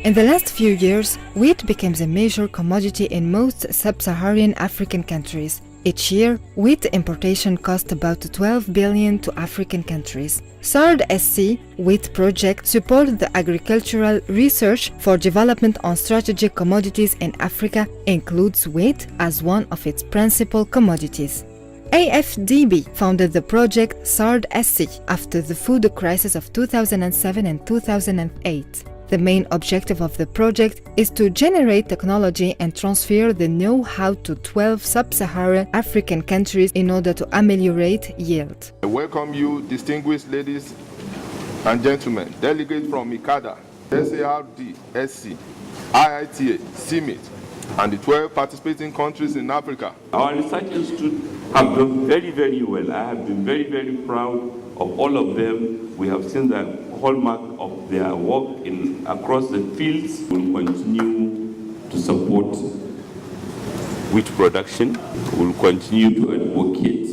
In the last few years, wheat became a major commodity in most sub-Saharan African countries. Each year, wheat importation cost about 12 billion to African countries. Sard.sc.wheat project supports the agricultural research for development on strategic commodities in Africa, includes wheat as one of its principal commodities. AFDB founded the project SARD.SC after the food crisis of 2007 and 2008. The main objective of the project is to generate technology and transfer the know-how to 12 sub-Saharan African countries in order to ameliorate yield. I welcome you, distinguished ladies and gentlemen, delegates from Icarda, sard.sc, IITA, CIMIT, and the 12 participating countries in Africa. Our research institute have done very, very well. I have been very, very proud of all of them. We have seen the hallmark of their work across the fields. We will continue to support wheat production. We will continue to advocate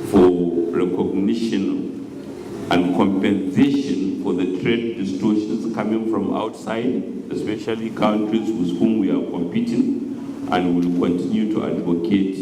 for recognition and compensation for the trade distortions coming from outside, especially countries with whom we are competing, and we will continue to advocate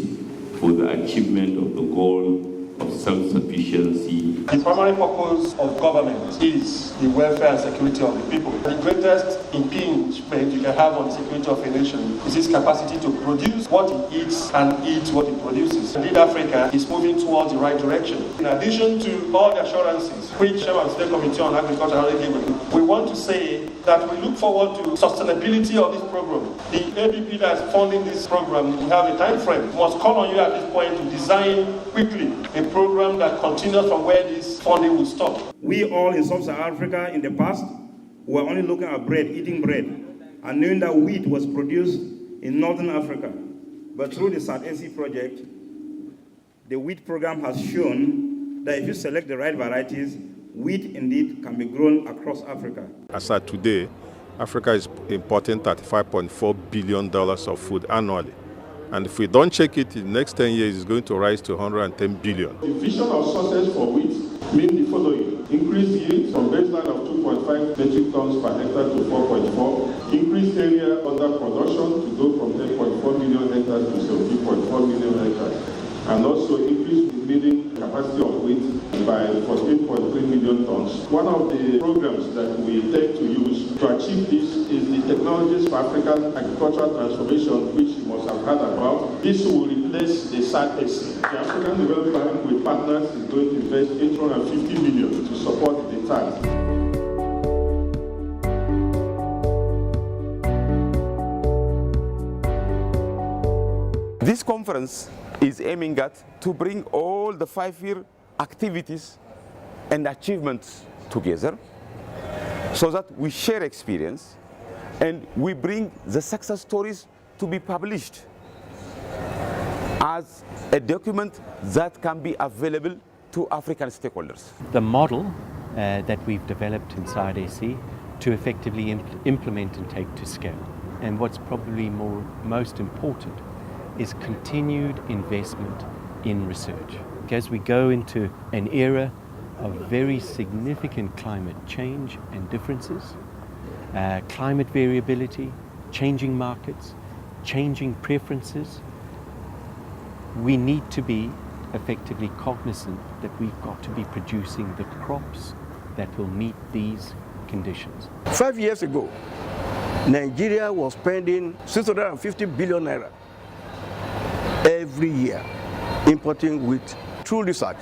for the achievement of the goal of self-sufficiency. The primary purpose of government is the welfare and security of the people. The greatest impingement you can have on the security of a nation is its capacity to produce what it eats and eat what it produces. Indeed, Africa is moving towards the right direction. In addition to all the assurances which Chairman of the State Committee on Agriculture already gave, we want to say that we look forward to sustainability of this program. The ABP that is funding this program, we have a time frame. We must call on you at this point to design quickly a program that continues from where this funding will stop. We all in Sub-Saharan Africa in the past were only looking at bread, eating bread, and knowing that wheat was produced in Northern Africa. But through the SARD.SC project, the wheat program has shown that if you select the right varieties, wheat indeed can be grown across Africa. As of today, Africa is importing $35.4 billion of food annually. And if we don't check it, in the next 10 years, it's going to rise to 110 billion. The vision of success for wheat means the following: increase yield from baseline of 2.5 metric tons per hectare to 4.4, increase area under production to go from 10.4 million hectares to 17.4 million hectares, and also increase the milling capacity of wheat by 14.3 million tons. One of the programs that we intend to use to achieve this is the Technologies for African Agricultural Transformation, which you must have heard about. This will replace the SARD.SC. The African Development Bank with partners is going to invest 850 million to support the task. This conference is aiming at to bring all the 5-year activities and achievements together so that we share experience and we bring the success stories to be published as a document that can be available to African stakeholders. The model that we've developed inside SC to effectively implement and take to scale. And what's probably most important is continued investment in research. As we go into an era of very significant climate change and differences, climate variability, changing markets, changing preferences, we need to be effectively cognizant that we've got to be producing the crops that will meet these conditions. 5 years ago, Nigeria was spending 650 billion naira every year importing wheat. Through research,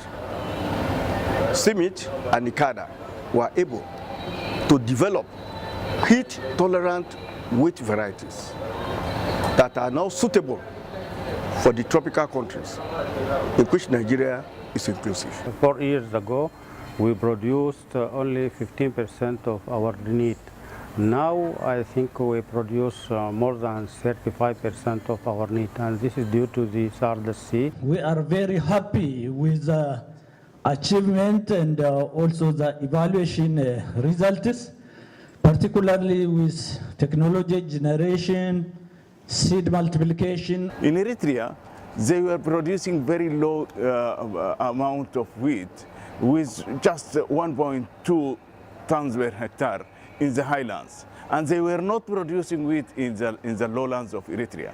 CIMIT and Icarda were able to develop heat-tolerant wheat varieties that are now suitable for the tropical countries in which Nigeria is inclusive. 4 years ago, we produced only 15% of our need. Now I think we produce more than 35% of our need, and this is due to the SARD.SC. We are very happy with the achievement and also the evaluation results, particularly with technology generation, seed multiplication. In Eritrea, they were producing very low amount of wheat with just 1.2 tons per hectare in the highlands. and they were not producing wheat in the lowlands of Eritrea.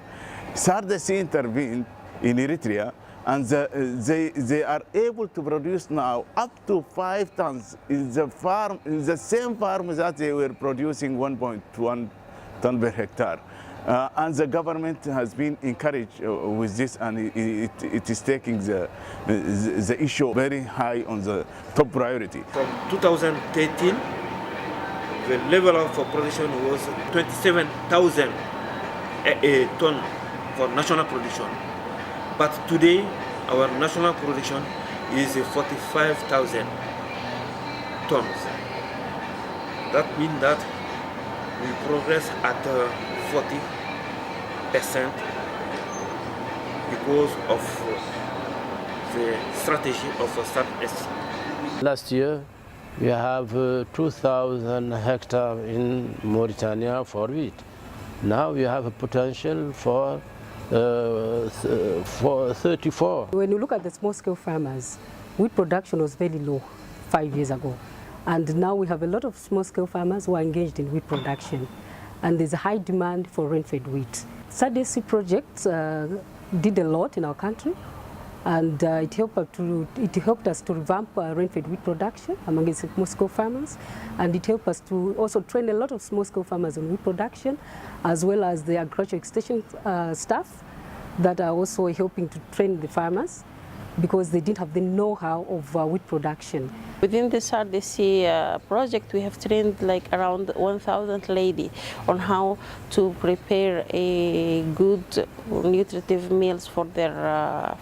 SARD.sc intervened in Eritrea, and they are able to produce now up to 5 tons in the same farm that they were producing 1.1 ton per hectare. And the government has been encouraged with this, and it is taking the issue very high on the top priority. From 2013, the level of production was 27,000 ton for national production. But today, our national production is 45,000 tons. That means that we progress at 40% because of the strategy of sard.sc. Last year, we have 2,000 hectares in Mauritania for wheat. Now we have a potential for 34. When you look at the small-scale farmers, wheat production was very low 5 years ago. And now we have a lot of small-scale farmers who are engaged in wheat production. And there's a high demand for rain-fed wheat. sard.sc project did a lot in our country. And it helped us to revamp rain-fed wheat production among small-scale farmers. And it helped us to also train a lot of small-scale farmers on wheat production, as well as the agriculture extension staff that are also helping to train the farmers, because they didn't have the know-how of wheat production. Within the sard.sc project, we have trained like around 1,000 ladies on how to prepare a good nutritive meals for their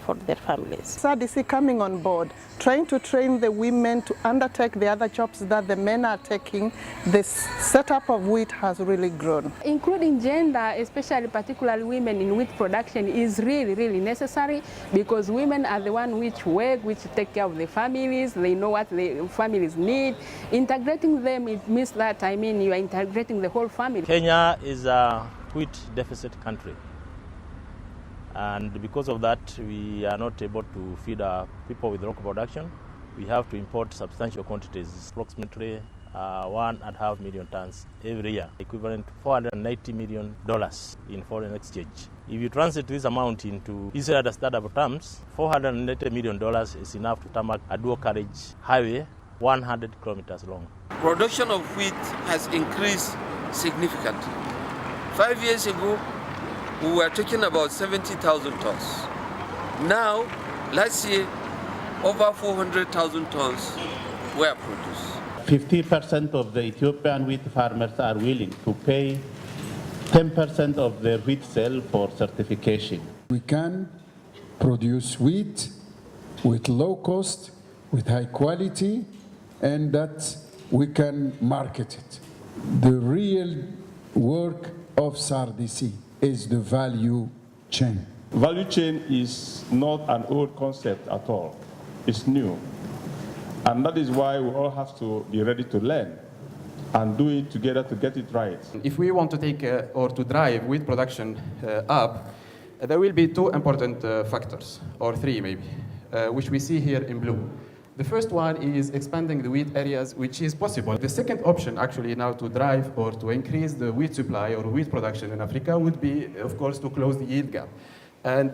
families. sard.sc coming on board, trying to train the women to undertake the other jobs that the men are taking. The setup of wheat has really grown. Including gender, especially particularly women in wheat production, is really, really necessary, because women are the ones which work, which take care of the families. They know what the families need. Integrating them, it means that, you are integrating the whole family. Kenya is a wheat deficit country. And because of that, we are not able to feed our people with local production. We have to import substantial quantities, approximately 1.5 million tons every year, equivalent to $490 million in foreign exchange. If you translate this amount into easily understandable terms, $480 million is enough to tarmac a dual carriage highway 100 kilometers long. Production of wheat has increased significantly. 5 years ago, we were talking about 70,000 tons. Now, last year, over 400,000 tons were produced. 50% of the Ethiopian wheat farmers are willing to pay 10% of their wheat sale for certification. We can produce wheat with low cost, with high quality, and that we can market it. The real work of sard.sc is the value chain. Value chain is not an old concept at all. It's new. And that is why we all have to be ready to learn and do it together to get it right. If we want to take or to drive wheat production up, there will be two important factors, or three maybe, which we see here in blue. The first one is expanding the wheat areas, which is possible. The second option actually now to drive or to increase the wheat supply or wheat production in Africa would be, of course, to close the yield gap. And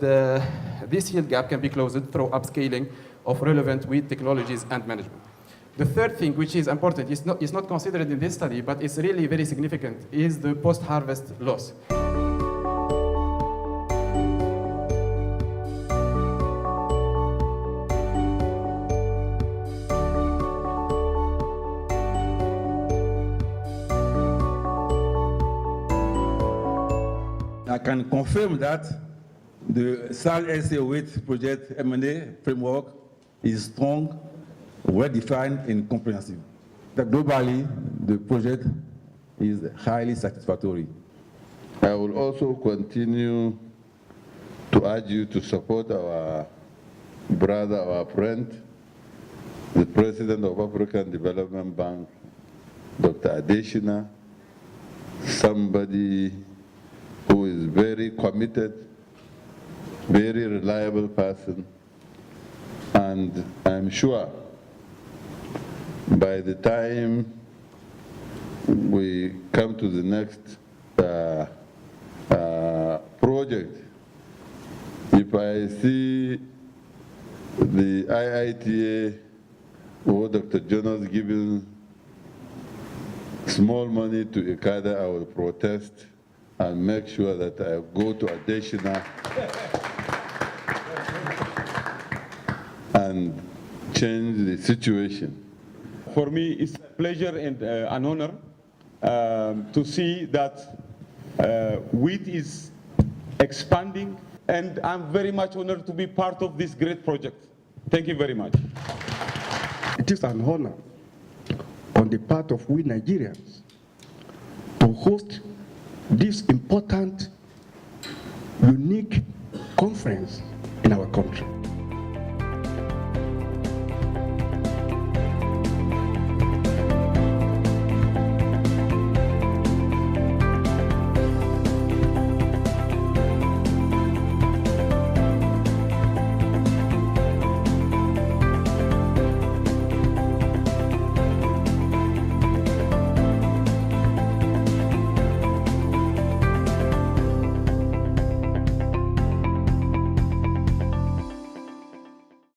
this yield gap can be closed through upscaling of relevant wheat technologies and management. The third thing, which is important, is not considered in this study, but it's really very significant, is the post-harvest loss. I can confirm that the sard.sc wheat project M&A framework is strong, well-defined, and comprehensive. That globally, the project is highly satisfactory. I will also continue to urge you to support our brother, our friend, the President of African Development Bank, Dr. Adeshina, somebody who is very committed, very reliable person, and I'm sure by the time we come to the next project, if I see the IITA or Dr. Jonas giving small money to Icarda, I will protest and make sure that I go to Adeshina and change the situation. For me, it's a pleasure and an honor to see that wheat is expanding, and I'm very much honored to be part of this great project. Thank you very much. It is an honor on the part of we Nigerians to host this important, unique conference in our country.